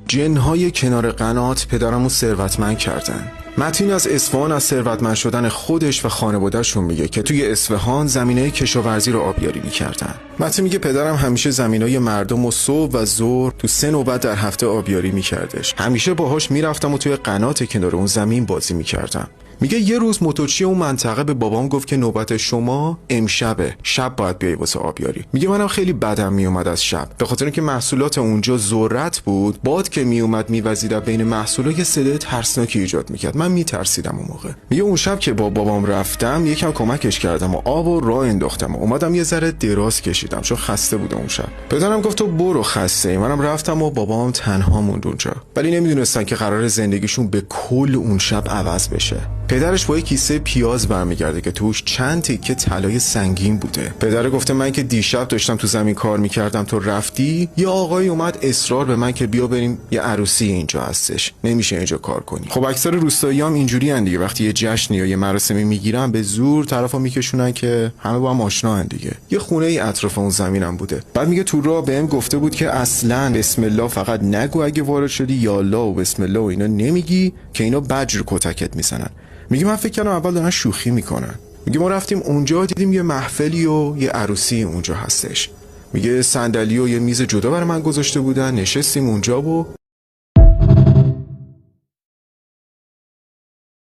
جنهای کنار قنات پدرمو ثروتمند کردن. متین از اصفهان از ثروتمند شدن خودش و خانواده‌شون میگه که توی اصفهان زمینای کشاورزی رو آبیاری میکردن. متین میگه پدرم همیشه زمینای مردم و صبح و ظهر تو 3 نوبت در هفته آبیاری میکردش. همیشه باهاش میرفتم و توی قنات کنار اون زمین بازی میکردم. میگه یه روز موتورچی اون منطقه به بابام گفت که نوبت شما امشبه، شب باید بیای واسه آبیاری. میگه منم خیلی بدم میومد از شب، به خاطر اینکه محصولات اونجا ذرت بود. باد که میومد میوزید بین محصولا یه صدای ترسناکی ایجاد میکرد. من میترسیدم اون موقع. میگه اون شب که با بابام رفتم یکم کمکش کردم و آب و راه انداختم و اومدم یه ذره دراز کشیدم چون خسته بودم اون شب. پدرم گفت تو برو خسته ای. منم رفتم و بابام تنها موند اونجا، ولی نمیدونستن که قرار زندگیشون به کل اون شب عوض بشه. پدرش با یه کیسه پیاز برمیگرده که توش چند تکه طلای سنگین بوده. پدر گفته من که دیشب داشتم تو زمین کار میکردم تو رفتی، یه آقای اومد اصرار به من که بیا بریم یه عروسی اینجا هستش، نمیشه اینجا کار کنی. خب اکثر روستاییام اینجوری ان دیگه، وقتی یه جشنی یا یه مراسمی میگیرن به زور طرفا میکشونن که همه با هم آشنا ان دیگه. یه خونه ای اطراف اون زمینم بوده. بعد میگه تو راه بهم گفته بود که اصلا بسم الله فقط نگو اگه وارد شدی، یا الله و بسم الله و اینا نمیگی که اینا بجر کتکت میزنن. میگه من فکر کردم اول دارن شوخی میکنن. میگه ما رفتیم اونجا دیدیم یه محفلی و یه عروسی اونجا هستش. میگه صندلی و یه میز جدا برای من گذاشته بودن، نشستیم اونجا و